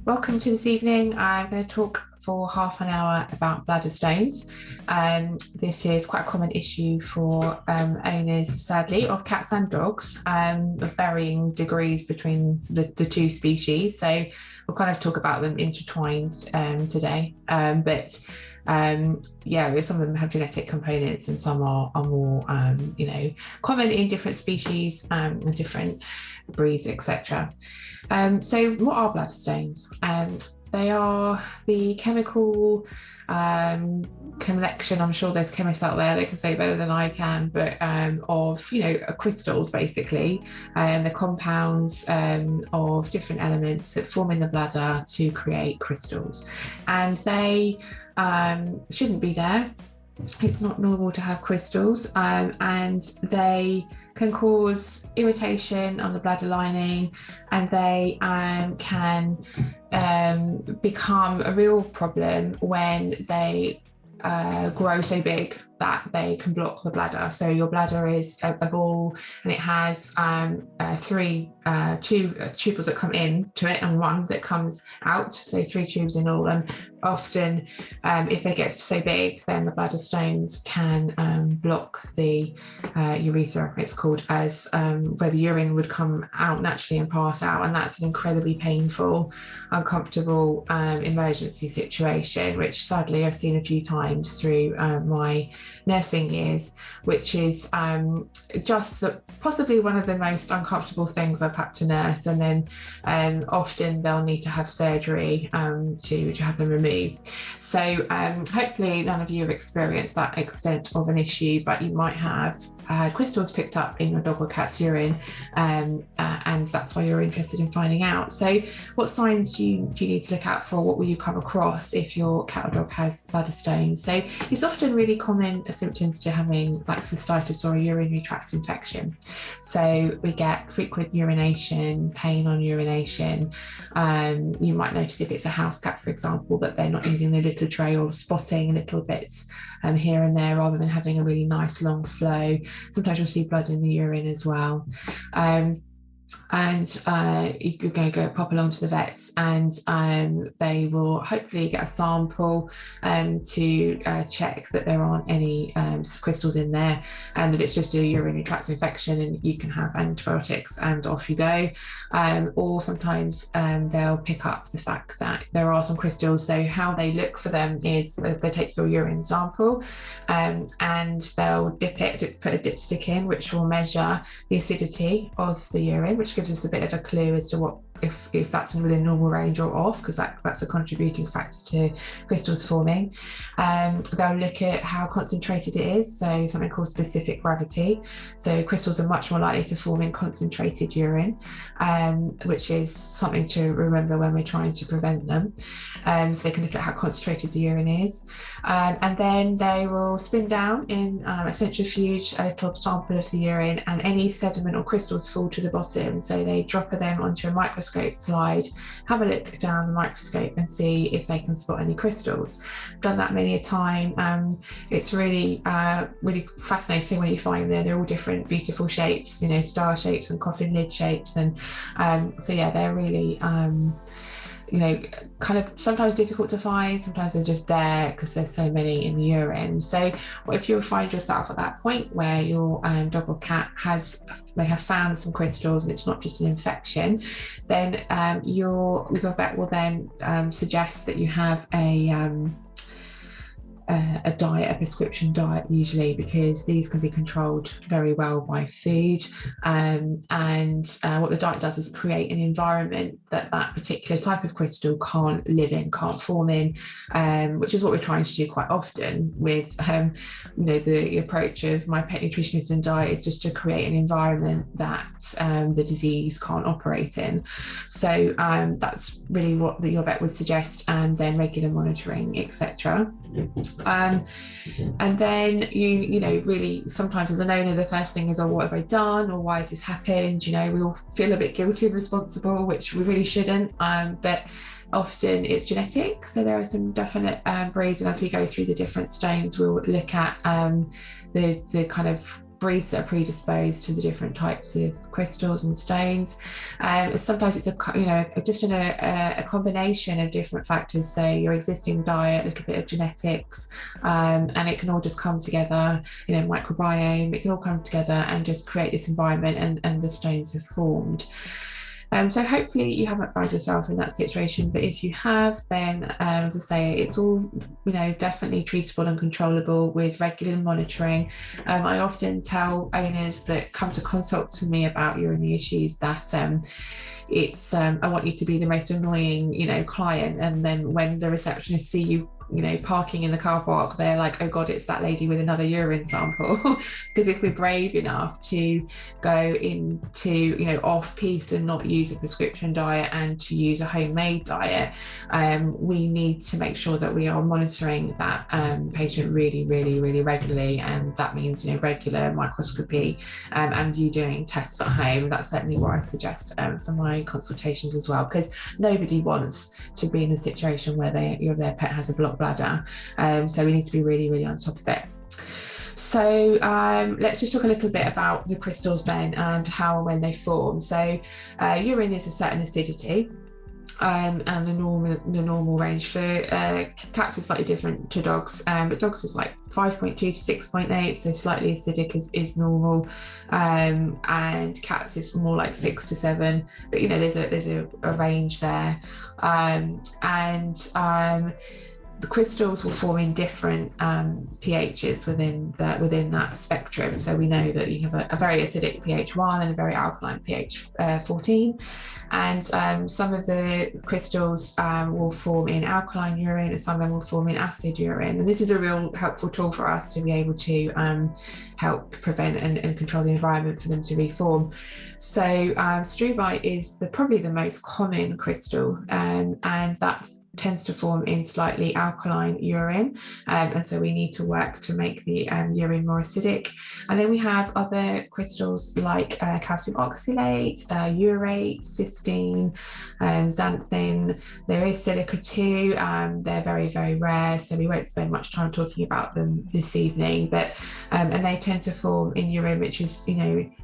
Welcome to this evening. I'm going to talk for half an hour about bladder stones. This is quite a common issue for owners, sadly, of cats and dogs, of varying degrees between the two species. So we'll kind of talk about them intertwined today. Yeah, some of them have genetic components and some are more, common in different species and different breeds, etc. So what are bladder stones? They are the chemical collection, I'm sure there's chemists out there that can say better than I can, but of, crystals basically, the compounds of different elements that form in the bladder to create crystals. And they shouldn't be there. It's not normal to have crystals, and they can cause irritation on the bladder lining, and they can become a real problem when they grow so big that they can block the bladder. So your bladder is a ball, and it has three tubes that come in to it and one that comes out, so three tubes in all. And often if they get so big, then the bladder stones can block the urethra, it's called, as where the urine would come out naturally and pass out, and that's an incredibly painful, uncomfortable emergency situation, which sadly I've seen a few times through my nursing years, which is just possibly one of the most uncomfortable things I've had to nurse. And then often they'll need to have surgery to have them removed. So hopefully none of you have experienced that extent of an issue, but you might have had crystals picked up in your dog or cat's urine, and that's why you're interested in finding out. So what signs do you need to look out for? What will you come across if your cat or dog has bladder stones? So it's often really common symptoms to having like cystitis or a urinary tract infection. So we get frequent urination, pain on urination. You might notice if it's a house cat, for example, that they're not using the litter tray or spotting little bits here and there rather than having a really nice long flow. Sometimes you'll see blood in the urine as well. You could go pop along to the vets, and they will hopefully get a sample to check that there aren't any crystals in there, and that it's just a urinary tract infection, and you can have antibiotics and off you go. Or sometimes they'll pick up the fact that there are some crystals. So how they look for them is they take your urine sample and they'll put a dipstick in, which will measure the acidity of the urine, which gives us a bit of a clue as to what if that's within normal range or off, because that's a contributing factor to crystals forming. They'll look at how concentrated it is, so something called specific gravity. So crystals are much more likely to form in concentrated urine, which is something to remember when we're trying to prevent them. So they can look at how concentrated the urine is, and then they will spin down in a centrifuge a little sample of the urine, and any sediment or crystals fall to the bottom. So they drop them onto a microscope slide, have a look down the microscope and see if they can spot any crystals. I've done that many a time. It's really fascinating when you find they're all different beautiful shapes, star shapes and coffin lid shapes, and so yeah, they're really kind of sometimes difficult to find. Sometimes they're just there because there's so many in the urine. So if you find yourself at that point where your dog or cat they have found some crystals and it's not just an infection, then your vet will then suggest that you have a prescription diet, usually, because these can be controlled very well by food, and what the diet does is create an environment that particular type of crystal can't live in, can't form in, which is what we're trying to do quite often with the approach of my pet nutritionist and diet, is just to create an environment that the disease can't operate in. So that's really what your vet would suggest, and then regular monitoring, etc. And then you really sometimes as an owner, the first thing is, oh, what have I done, or why has this happened? We all feel a bit guilty and responsible, which we really shouldn't, but often it's genetic. So there are some definite breeds, and as we go through the different stones, we'll look at the kind of breeds that are predisposed to the different types of crystals and stones. Sometimes it's a combination of different factors. So your existing diet, a little bit of genetics, and it can all just come together. Microbiome, it can all come together and just create this environment, and the stones have formed. So hopefully you haven't found yourself in that situation, but if you have, then as I say, it's all definitely treatable and controllable with regular monitoring. I often tell owners that come to consult with me about urinary issues that I want you to be the most annoying client, and then when the receptionists see you parking in the car park, they're like, oh God, it's that lady with another urine sample. Because if we're brave enough to go into off-piste and not use a prescription diet and to use a homemade diet, we need to make sure that we are monitoring that patient really, really, really regularly, and that means regular microscopy and you doing tests at home. That's certainly what I suggest for my consultations as well, because nobody wants to be in a situation where their pet has a blocked bladder, so we need to be really, really on top of it. So let's just talk a little bit about the crystals then, and how and when they form. So urine is a certain acidity, and the normal range for cats is slightly different to dogs, but dogs is like 5.2 to 6.8, so slightly acidic is normal, and cats is more like 6 to 7, but there's a range there, the crystals will form in different pHs within that spectrum. So we know that you have a very acidic pH 1 and a very alkaline pH 14. And some of the crystals will form in alkaline urine, and some of them will form in acid urine. And this is a real helpful tool for us to be able to help prevent and control the environment for them to reform. So struvite is probably the most common crystal, and that tends to form in slightly alkaline urine, and so we need to work to make the urine more acidic. And then we have other crystals like calcium oxalate, urate, cysteine, xanthin. There is silica too. They're very, very rare, so we won't spend much time talking about them this evening, but and they tend to form in urine which is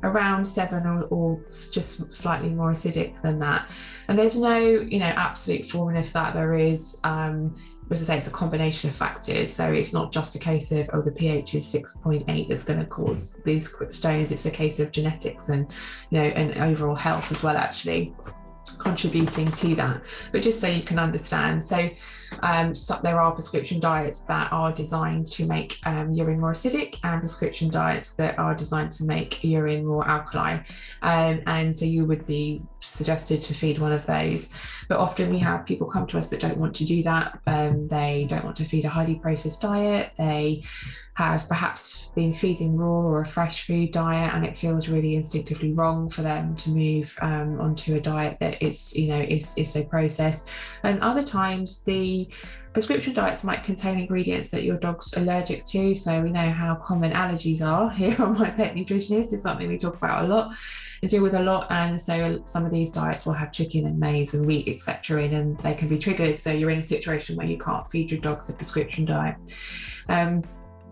around 7 or just slightly more acidic than that. And there's no absolute formula for that. There is, as I say, it's a combination of factors. So it's not just a case of, the pH is 6.8 that's going to cause these stones. It's a case of genetics and, and overall health as well, actually contributing to that. But just so you can understand, so there are prescription diets that are designed to make urine more acidic, and prescription diets that are designed to make urine more alkaline, and so you would be suggested to feed one of those. But often we have people come to us that don't want to do that. They don't want to feed a highly processed diet. They have perhaps been feeding raw or a fresh food diet, and it feels really instinctively wrong for them to move onto a diet that is so processed. And other times the prescription diets might contain ingredients that your dog's allergic to. So we know how common allergies are here on My Pet Nutritionist. It's something we talk about a lot and deal with a lot. And so some of these diets will have chicken and maize and wheat, etc. in, and they can be triggers. So you're in a situation where you can't feed your dog the prescription diet.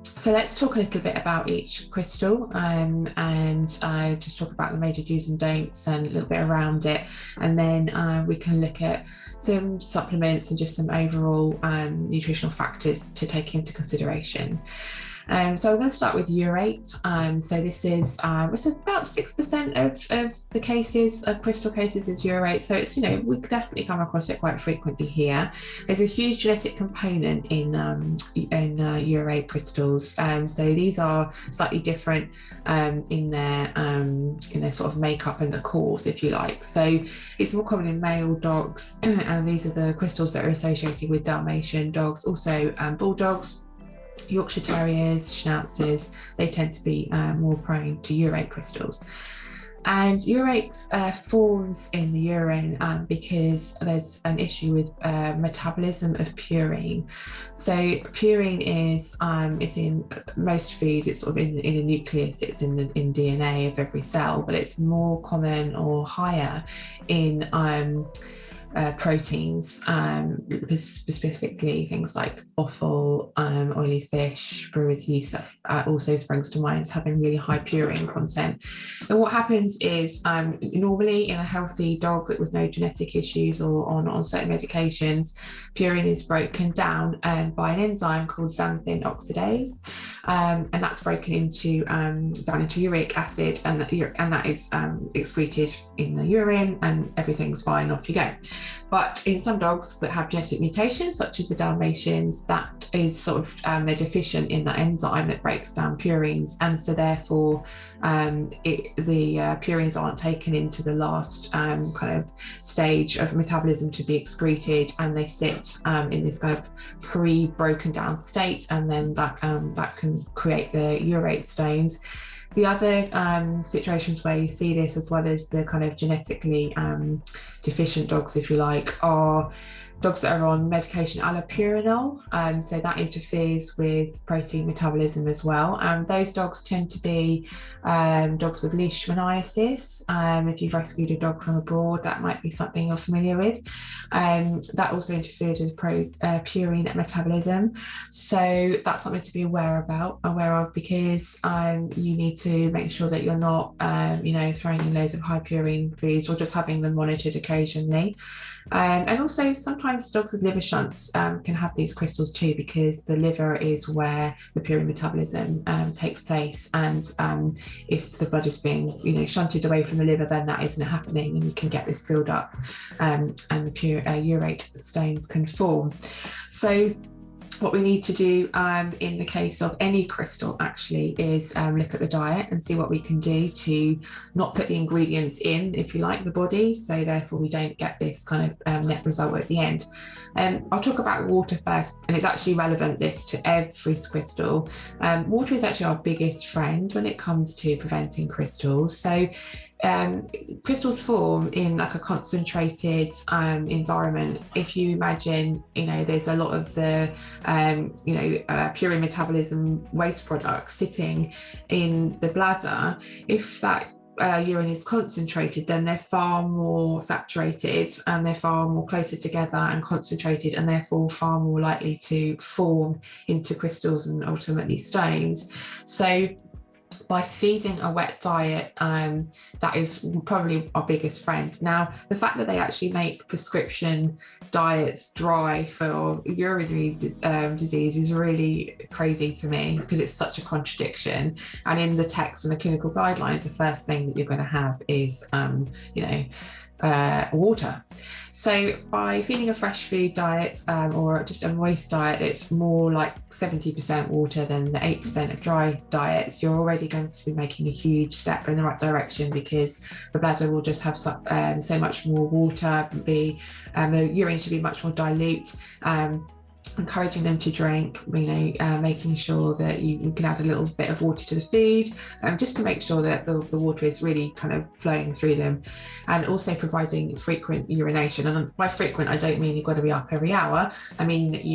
So let's talk a little bit about each crystal, and just talk about the major do's and don'ts and a little bit around it, and then we can look at some supplements and just some overall nutritional factors to take into consideration. So I'm going to start with urate. So this is it's about 6% of the cases of crystal cases is urate. So it's we definitely come across it quite frequently here. There's a huge genetic component in urate crystals. So these are slightly different in their sort of makeup and the cause, if you like. So it's more common in male dogs, and these are the crystals that are associated with Dalmatian dogs, also bulldogs, Yorkshire Terriers, Schnauzers. They tend to be more prone to urate crystals. And urate forms in the urine because there's an issue with metabolism of purine. So purine is it's in most food. It's sort of in a nucleus. It's in DNA of every cell, but it's more common or higher in proteins, specifically things like offal, oily fish, brewer's yeast, also springs to mind as having really high purine content. And what happens is normally in a healthy dog with no genetic issues or on certain medications, purine is broken down by an enzyme called xanthin oxidase, and that's broken into down into uric acid, and that is excreted in the urine, and everything's fine, off you go. But in some dogs that have genetic mutations, such as the Dalmatians, that is sort of they're deficient in that enzyme that breaks down purines, and so therefore the purines aren't taken into the last kind of stage of metabolism to be excreted, and they sit in this kind of pre-broken down state, and then that can create the urate stones. The other situations where you see this, as well as the kind of genetically deficient dogs, if you like, are dogs that are on medication allopurinol, so that interferes with protein metabolism as well. Those dogs tend to be dogs with leishmaniasis. If you've rescued a dog from abroad, that might be something you're familiar with. That also interferes with purine metabolism. So that's something to be aware of, because you need to make sure that you're not, throwing in loads of high purine foods or just having them monitored occasionally. And also sometimes dogs with liver shunts can have these crystals too, because the liver is where the purine metabolism takes place, and if the blood is being shunted away from the liver, then that isn't happening, and you can get this build up, and the pure urate stones can form. So what we need to do in the case of any crystal actually is look at the diet and see what we can do to not put the ingredients in, if you like, the body, so therefore we don't get this kind of net result at the end. I'll talk about water first, and it's actually relevant this to every crystal. Water is actually our biggest friend when it comes to preventing crystals. So crystals form in like a concentrated environment. If you imagine, there's a lot of the purine metabolism waste products sitting in the bladder. If that urine is concentrated, then they're far more saturated, and they're far more closer together and concentrated, and therefore far more likely to form into crystals and ultimately stones. So by feeding a wet diet, that is probably our biggest friend. Now, the fact that they actually make prescription diets dry for urinary disease is really crazy to me, because it's such a contradiction. And in the text and the clinical guidelines, the first thing that you're going to have is, water. So by feeding a fresh food diet or just a moist diet, it's more like 70% water than the 8% of dry diets, you're already going to be making a huge step in the right direction, because the bladder will just have so much more water, the urine should be much more dilute. Encouraging them to drink, making sure that you can add a little bit of water to the food, just to make sure that the water is really kind of flowing through them, and also providing frequent urination. And by frequent, I don't mean you've got to be up every hour. I mean that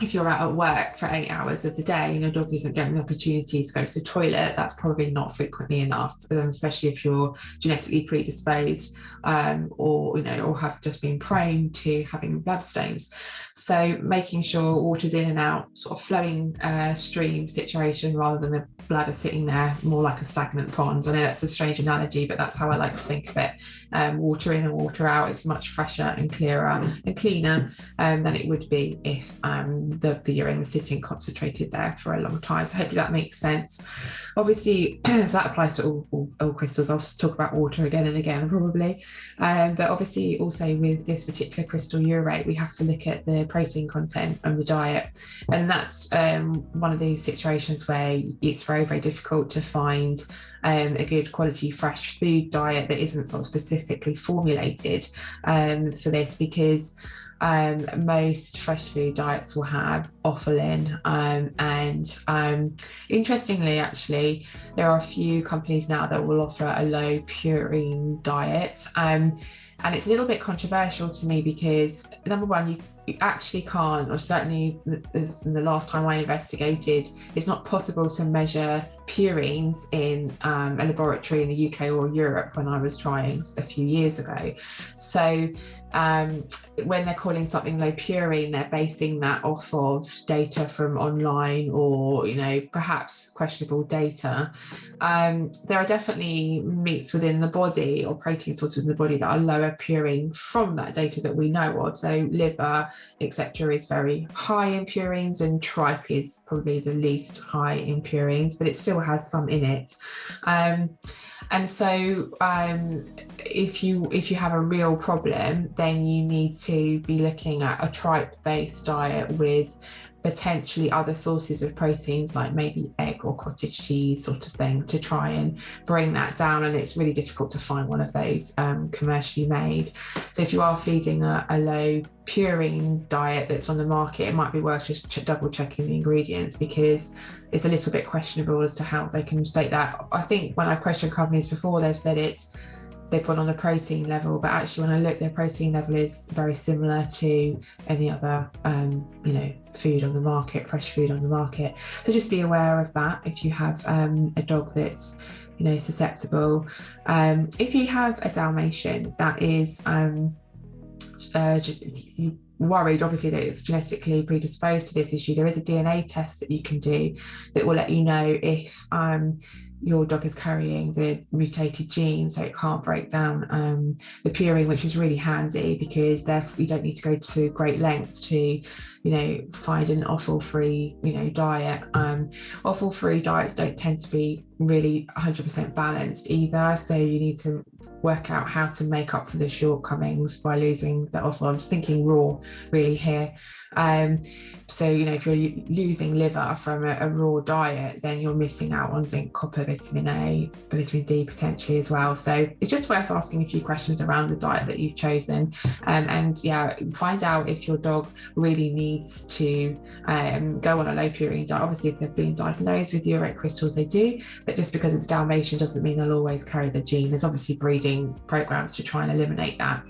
if you're out at work for 8 hours of the day and your dog isn't getting the opportunity to go to the toilet, that's probably not frequently enough, especially if you're genetically predisposed or have just been prone to having bloodstones. So making sure water's in and out, sort of flowing stream situation, rather than the bladder sitting there more like a stagnant pond. I know that's a strange analogy, but that's how I like to think of it. Water in and water out. It's much fresher and clearer and cleaner than it would be if the urine was sitting concentrated there for a long time. So hopefully that makes sense. Obviously, so that applies to all crystals. I'll talk about water again and again probably, but obviously also with this particular crystal urate, we have to look at the protein content of the diet, and that's one of these situations where it's very, very difficult to find a good quality fresh food diet that isn't sort of specifically formulated for this, because most fresh food diets will have offal in, and interestingly, actually, there are a few companies now that will offer a low purine diet, and it's a little bit controversial to me, because number one, you actually can't, or certainly in the last time I investigated, it's not possible to measure purines in a laboratory in the UK or Europe when I was trying a few years ago. So when they're calling something low purine, they're basing that off of data from online or, perhaps questionable data. There are definitely meats within the body or protein sources within the body that are lower purine from that data that we know of. So liver, etc., is very high in purines, and tripe is probably the least high in purines, but it still has some in it. And so if you have a real problem, then you need to be looking at a tripe-based diet with potentially other sources of proteins, like maybe egg or cottage cheese sort of thing, to try and bring that down. And it's really difficult to find one of those commercially made. So if you are feeding a low purine diet that's on the market, it might be worth just double checking the ingredients, because it's a little bit questionable as to how they can state that. I think when I questioned companies before, they've said they've gone on the protein level, but actually when I look, their protein level is very similar to any other food on the market, fresh food on the market. So just be aware of that if you have a dog that's susceptible. If you have a Dalmatian that is worried, obviously, that it's genetically predisposed to this issue, there is a DNA test that you can do that will let you know if your dog is carrying the mutated gene, so it can't break down the purine, which is really handy, because therefore you don't need to go to great lengths to find an offal-free diet. Offal-free diets don't tend to be really 100% balanced either, so you need to work out how to make up for the shortcomings by losing the offal. I'm just thinking raw really here. So if you're losing liver from a raw diet, then you're missing out on zinc, copper, vitamin A, vitamin D potentially as well. So it's just worth asking a few questions around the diet that you've chosen, and find out if your dog really needs to go on a low purine diet. Obviously, if they've been diagnosed with urate crystals, they do, but just because it's Dalmatian doesn't mean they'll always carry the gene. There's obviously breeding programs to try and eliminate that.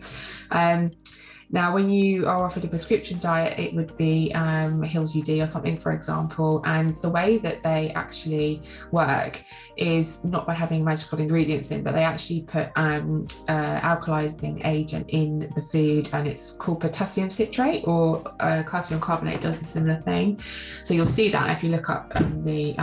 Now, when you are offered a prescription diet, it would be Hills UD or something, for example, and the way that they actually work is not by having magical ingredients in, but they actually put alkalizing agent in the food, and it's called potassium citrate, or calcium carbonate does a similar thing. So you'll see that if you look up the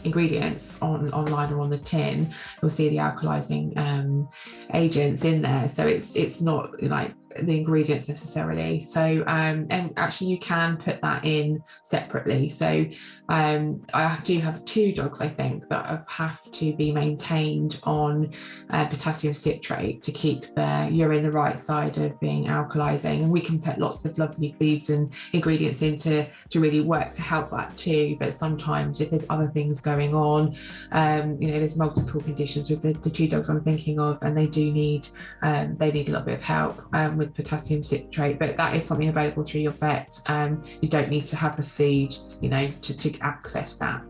ingredients online or on the tin, you'll see the alkalizing agents in there. So it's not like the ingredients necessarily. So and actually you can put that in separately. So I do have 2 dogs, I think, that have to be maintained on potassium citrate to keep their urine the right side of being alkalizing. And we can put lots of lovely foods and ingredients in to really work to help that too. But sometimes if there's other things going on, there's multiple conditions with the 2 dogs I'm thinking of, and they do need a little bit of help with potassium citrate, but that is something available through your vet. You don't need to have the food, to access that.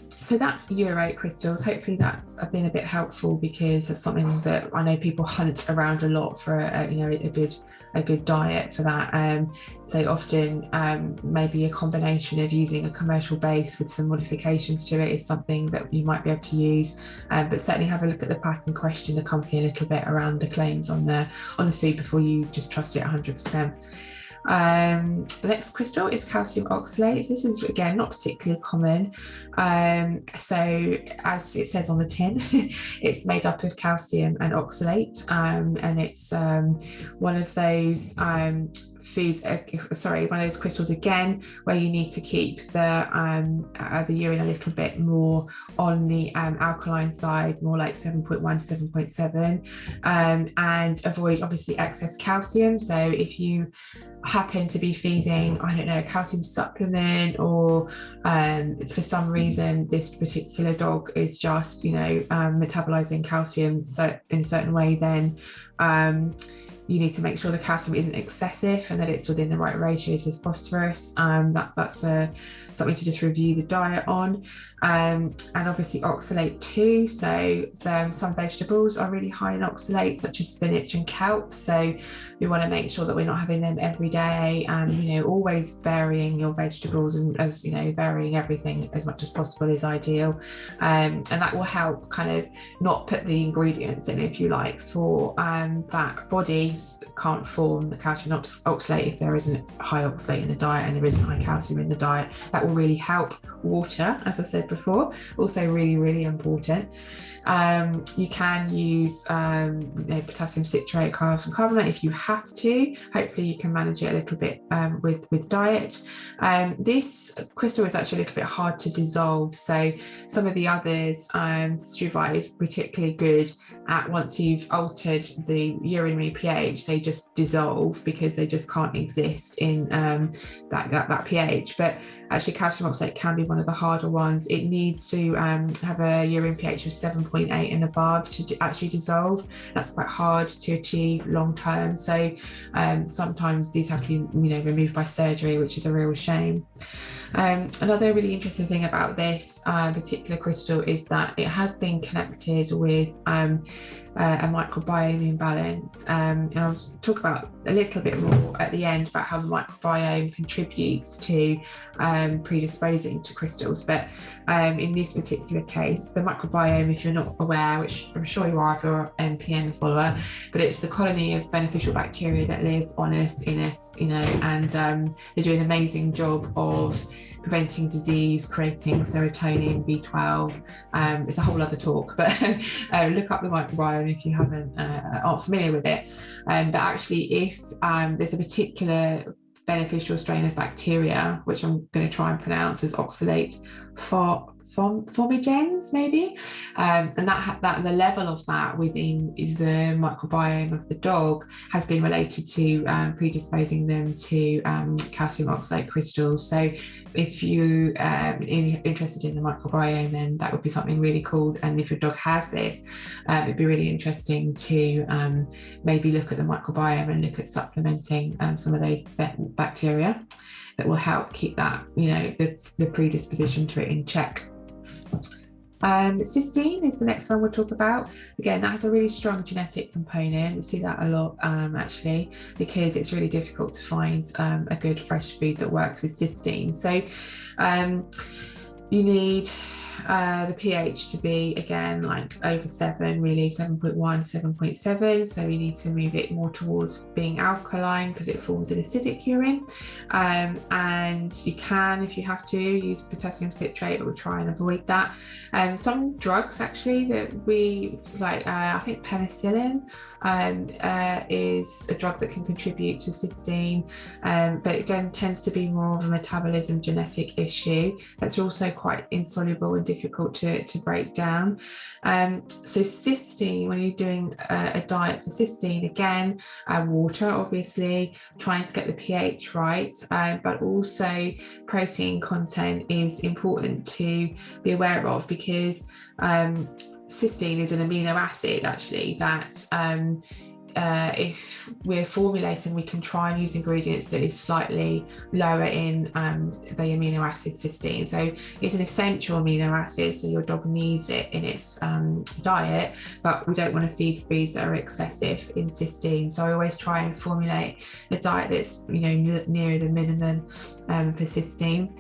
So that's urate crystals. Hopefully that's been a bit helpful, because it's something that I know people hunt around a lot for a good diet for that. So often maybe a combination of using a commercial base with some modifications to it is something that you might be able to use. But certainly have a look at the pack and question the company a little bit around the claims on the food before you just trust it 100%. The next crystal is calcium oxalate. This is again not particularly common. So as it says on the tin, it's made up of calcium and oxalate, and it's one of those one of those crystals again where you need to keep the urine a little bit more on the alkaline side, more like 7.1 to 7.7, and avoid obviously excess calcium. So if you happen to be feeding, a calcium supplement, or for some reason this particular dog is just metabolizing calcium in a certain way, then you need to make sure the calcium isn't excessive and that it's within the right ratios with phosphorus. That's something to just review the diet on. And obviously oxalate too. So some vegetables are really high in oxalate, such as spinach and kelp. So we want to make sure that we're not having them every day, and always varying your vegetables, and as varying everything as much as possible is ideal. And that will help kind of not put the ingredients in, if you like, for that body can't form the calcium oxalate if there isn't high oxalate in the diet and there isn't high calcium in the diet. That will really help. Water, as I said before, also really, really important. You can use potassium citrate, calcium carbonate if you have to. Hopefully you can manage it a little bit with diet. This crystal is actually a little bit hard to dissolve, so some of the others, struvite is particularly good at, once you've altered the urinary pH, they just dissolve because they just can't exist in that pH. But actually calcium oxalate can be one of the harder ones. It needs to have a urine pH of 7.8 and above to actually dissolve. That's quite hard to achieve long term. So sometimes these have to be removed by surgery, which is a real shame. Another really interesting thing about this particular crystal is that it has been connected with a microbiome imbalance, and I'll talk about a little bit more at the end about how the microbiome contributes to predisposing to crystals. But in this particular case, the microbiome, if you're not aware, which I'm sure you are if you're an NPN follower, but it's the colony of beneficial bacteria that live on us, in us, and they do an amazing job of preventing disease, creating serotonin, B12. It's a whole other talk, but look up the microbiome if you aren't familiar with it. But actually, if there's a particular beneficial strain of bacteria, which I'm going to try and pronounce as oxalate formigens, maybe, and that the level of that within is the microbiome of the dog has been related to predisposing them to calcium oxalate crystals. So if you are interested in the microbiome, then that would be something really cool. And if your dog has this, it'd be really interesting to maybe look at the microbiome and look at supplementing some of those bacteria that will help keep that, the predisposition to it in check. Cysteine is the next one we'll talk about. Again, that has a really strong genetic component. We see that a lot actually, because it's really difficult to find a good fresh food that works with cysteine. So you need the pH to be, again, like over 7, really 7.1, 7.7. So we need to move it more towards being alkaline because it forms an acidic urine. And you can, if you have to, use potassium citrate, but we'll try and avoid that. Some drugs actually that we like, I think penicillin is a drug that can contribute to cysteine, but again tends to be more of a metabolism genetic issue. That's also quite insoluble and difficult to break down. So cysteine, when you're doing a diet for cysteine, again, water, obviously, trying to get the pH right, but also protein content is important to be aware of, because cysteine is an amino acid actually that if we're formulating, we can try and use ingredients that is slightly lower in the amino acid cysteine. So it's an essential amino acid, so your dog needs it in its diet, but we don't want to feed foods that are excessive in cysteine. So I always try and formulate a diet that's near the minimum for cysteine.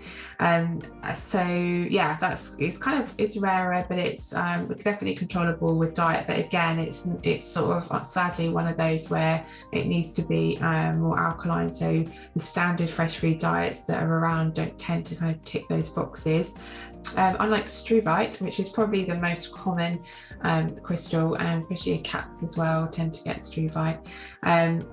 So yeah, it's rarer, but it's definitely controllable with diet. But again, it's sort of sadly one of those where it needs to be more alkaline. So the standard fresh food diets that are around don't tend to kind of tick those boxes. Unlike struvite, which is probably the most common crystal, and especially cats as well tend to get struvite.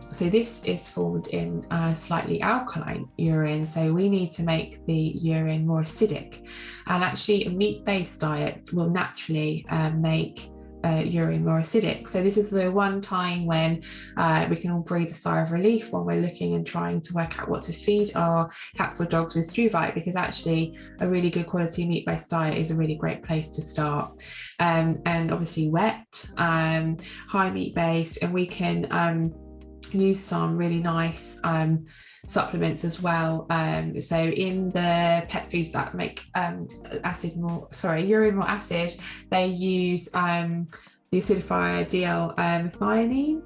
So this is formed in slightly alkaline urine, so we need to make the urine more acidic. And actually a meat-based diet will naturally make urine more acidic. So this is the one time when we can all breathe a sigh of relief when we're looking and trying to work out what to feed our cats or dogs with struvite, because actually a really good quality meat-based diet is a really great place to start. And obviously wet, high meat-based, and we can use some really nice supplements as well. So in the pet foods that make urine more acid, they use the acidifier DL-methionine.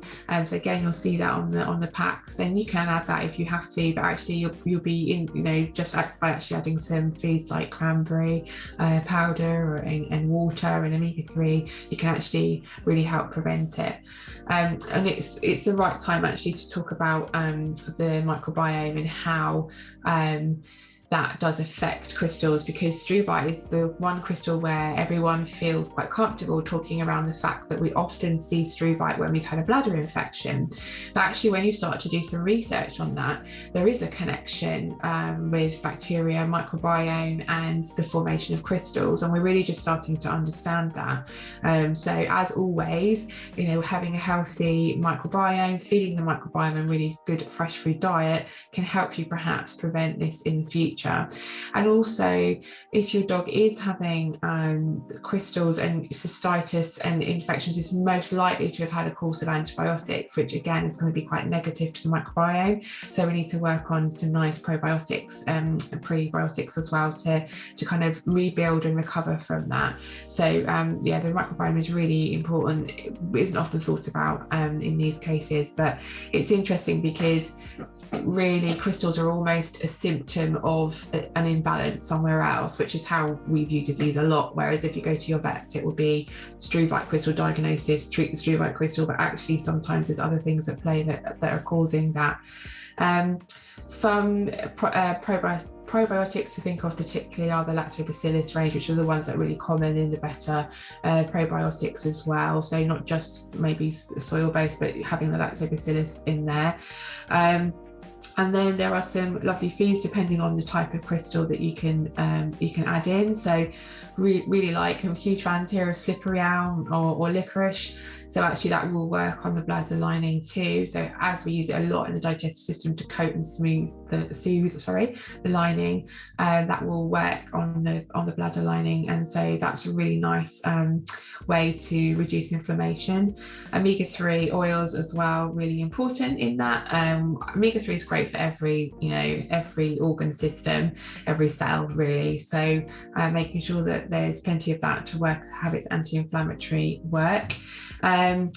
So again, you'll see that on the packs, and you can add that if you have to, but actually you'll be in, just by actually adding some foods like cranberry powder and water and omega-3, you can actually really help prevent it. And it's the right time actually to talk about the microbiome and how that does affect crystals, because struvite is the one crystal where everyone feels quite comfortable talking around the fact that we often see struvite when we've had a bladder infection. But actually, when you start to do some research on that, there is a connection with bacteria, microbiome, and the formation of crystals, and we're really just starting to understand that. So as always, having a healthy microbiome, feeding the microbiome, and really good fresh food diet can help you perhaps prevent this in the future. And also, if your dog is having crystals and cystitis and infections, it's most likely to have had a course of antibiotics, which again is going to be quite negative to the microbiome. So we need to work on some nice probiotics and prebiotics as well to kind of rebuild and recover from that. So the microbiome is really important. It isn't often thought about in these cases, but it's interesting because really crystals are almost a symptom of an imbalance somewhere else, which is how we view disease a lot. Whereas if you go to your vets, it will be struvite crystal diagnosis, treat the struvite crystal, but actually sometimes there's other things at play that are causing that. Some probiotics to think of particularly are the lactobacillus range, which are the ones that are really common in the better probiotics as well. So not just maybe soil-based, but having the lactobacillus in there. And then there are some lovely feeds depending on the type of crystal that you can add in. So really like, I'm huge fans here of slippery elm or licorice. So actually that will work on the bladder lining too. So as we use it a lot in the digestive system to coat and soothe the lining, that will work on the bladder lining. And so that's a really nice way to reduce inflammation. Omega-3 oils as well, really important in that. Omega-3 is great for every organ system, every cell really. So making sure that there's plenty of that to have its anti-inflammatory work. And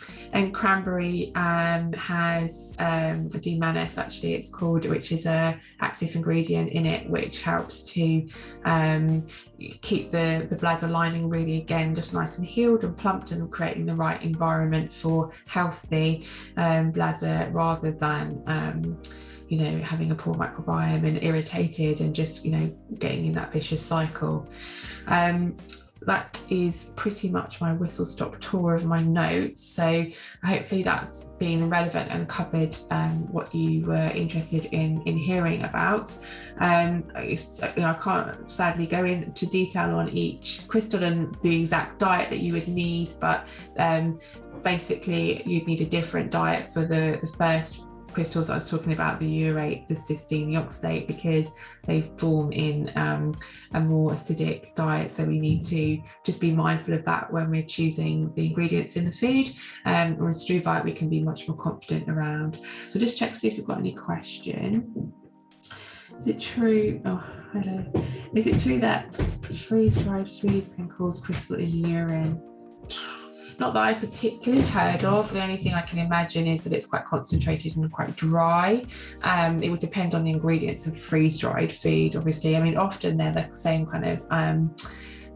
cranberry has D-mannose, actually it's called, which is a active ingredient in it, which helps to keep the bladder lining really, again, just nice and healed and plumped, and creating the right environment for healthy bladder, rather than having a poor microbiome and irritated and just getting in that vicious cycle. That is pretty much my whistle-stop tour of my notes. So hopefully that's been relevant and covered what you were interested in hearing about. I can't sadly go into detail on each crystal and the exact diet that you would need, but basically you'd need a different diet for the first crystals I was talking about, the urate, the cysteine, the oxalate, because they form in a more acidic diet. So we need to just be mindful of that when we're choosing the ingredients in the food. Or in struvite, we can be much more confident around. So just check to see if you've got any question. Is it true? Oh, hello. Is it true that freeze-dried foods can cause crystal in the urine? Not that I've particularly heard of. The only thing I can imagine is that it's quite concentrated and quite dry. It would depend on the ingredients of freeze-dried food, obviously. I mean, often they're the same kind of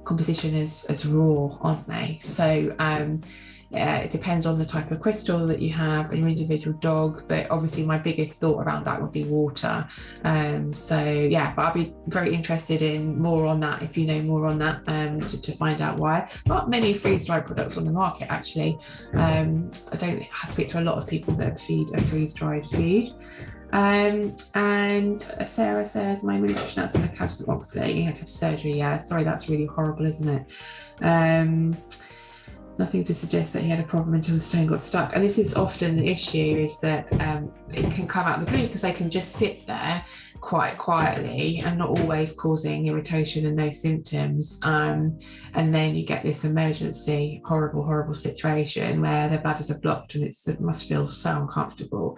composition as raw, aren't they? So it depends on the type of crystal that you have and your individual dog, but obviously my biggest thought around that would be water. But I'll be very interested in more on that, if you know more on that, to find out why. Not many freeze-dried products on the market, actually. I don't speak to a lot of people that feed a freeze-dried food. And Sarah says, my nutritionist on a calcium oxalate, you had to have surgery. Yeah, sorry, that's really horrible, isn't it? Nothing to suggest that he had a problem until the stone got stuck. And this is often the issue, is that it can come out of the blue because they can just sit there quite quietly and not always causing irritation and no symptoms. And then you get this emergency, horrible situation where their bladders are blocked and it must feel so uncomfortable.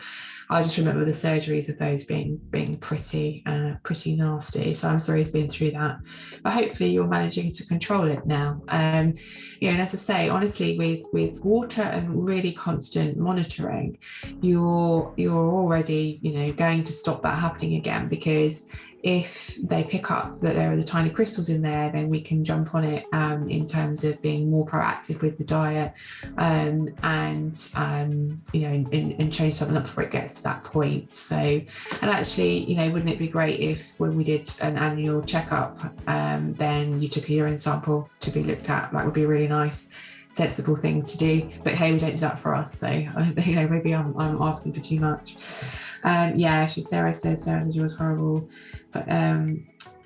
I just remember the surgeries of those being pretty nasty. So I'm sorry he's been through that. But hopefully you're managing to control it now. And as I say, honestly, with water and really constant monitoring, you're already, going to stop that happening again, because if they pick up that there are the tiny crystals in there, then we can jump on it in terms of being more proactive with the diet and change something up before it gets to that point. So, and actually, wouldn't it be great if when we did an annual checkup, then you took a urine sample to be looked at? That would be a really nice, sensible thing to do. But hey, we don't do that for us. So, maybe I'm asking for too much. Sarah says the jaw was horrible, but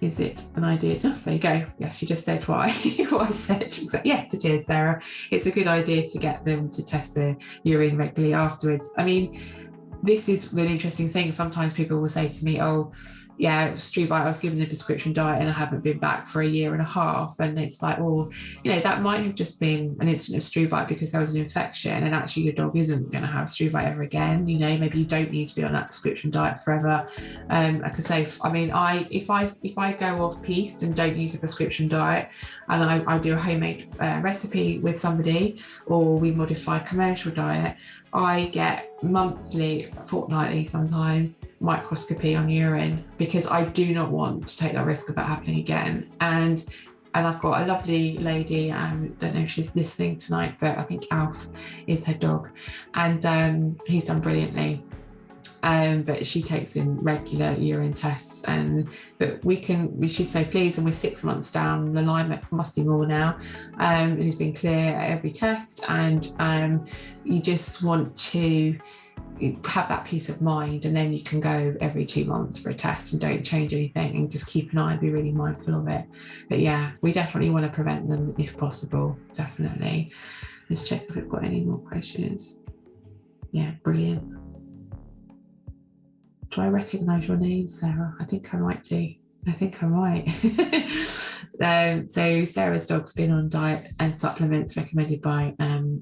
is it an idea? Oh, there you go. Yes, you just said what I said. Yes, it is, Sarah. It's a good idea to get them to test their urine regularly afterwards. I mean, this is an interesting thing. Sometimes people will say to me, oh, yeah, it was Struvite, I was given the prescription diet and I haven't been back for a year and a half. And it's like, well, that might have just been an incident of Struvite because there was an infection, and actually your dog isn't going to have Struvite ever again. Maybe you don't need to be on that prescription diet forever. I could say, if I go off piste and don't use a prescription diet, and I do a homemade recipe with somebody, or we modify commercial diet, I get monthly, fortnightly sometimes, microscopy on urine, because I do not want to take that risk of that happening again. And I've got a lovely lady, don't know if she's listening tonight, but I think Alf is her dog, and he's done brilliantly. But she takes in regular urine tests, but she's so pleased, and we're 6 months down the line, it must be more now, and he's been clear at every test, and you just want to have that peace of mind, and then you can go every 2 months for a test and don't change anything and just keep an eye and be really mindful of it. But yeah, we definitely want to prevent them if possible, definitely. Let's check if we've got any more questions. Yeah, brilliant. Do I recognise your name, Sarah? I think I might do. I think I might. So Sarah's dog's been on diet and supplements recommended by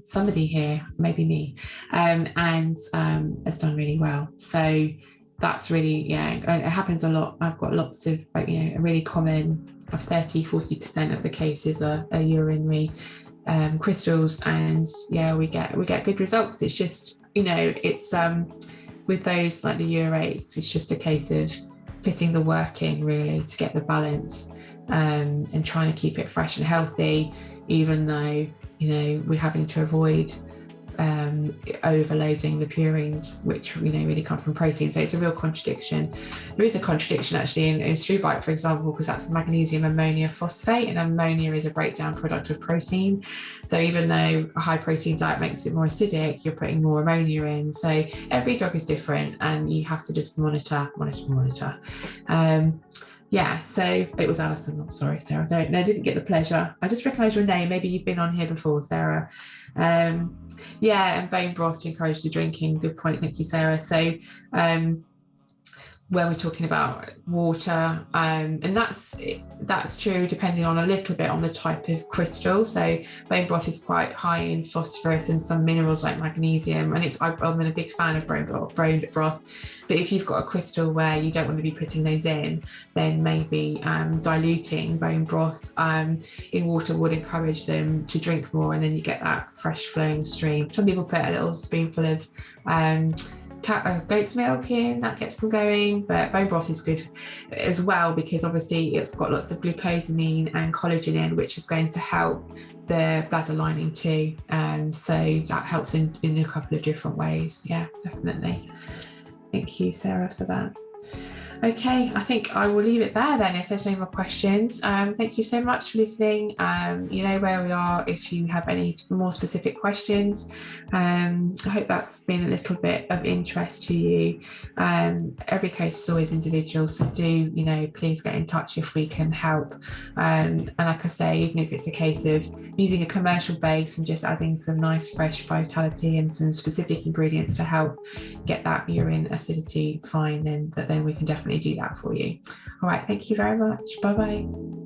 somebody here, maybe me, and has done really well. So that's really, it happens a lot. I've got lots of, a really common, 30-40% of the cases are urinary crystals, and we get good results. It's just, it's with those like the urates, it's just a case of fitting the work in really to get the balance, and trying to keep it fresh and healthy, even though we're having to avoid overloading the purines, which really come from protein. So it's a real contradiction. There is a contradiction actually in Struvite, for example, because that's magnesium ammonia phosphate, and ammonia is a breakdown product of protein. So even though a high protein diet makes it more acidic, you're putting more ammonia in. So every dog is different, and you have to just monitor. So it was Alison. I'm sorry, Sarah. No, I didn't get the pleasure. I just recognise your name. Maybe you've been on here before, Sarah. And bone broth to encourage the drinking. Good point. Thank you, Sarah. So when we're talking about water, and that's true depending on a little bit on the type of crystal. So bone broth is quite high in phosphorus and some minerals like magnesium, and I'm a big fan of bone broth. But if you've got a crystal where you don't want to be putting those in, then maybe diluting bone broth in water would encourage them to drink more, and then you get that fresh flowing stream. Some people put a little spoonful of goat's milk in, that gets them going, but bone broth is good as well because obviously it's got lots of glucosamine and collagen in, which is going to help the bladder lining too, so that helps in a couple of different ways. Yeah, definitely. Thank you, Sarah, for that. Okay, I think I will leave it there then if there's no more questions. Thank you so much for listening. You know where we are if you have any more specific questions. I hope that's been a little bit of interest to you. Every case is always individual, so do, you know, please get in touch if we can help. And like I say, even if it's a case of using a commercial base and just adding some nice fresh vitality and some specific ingredients to help get that urine acidity fine, then we can definitely do that for you. All right, thank you very much. Bye bye.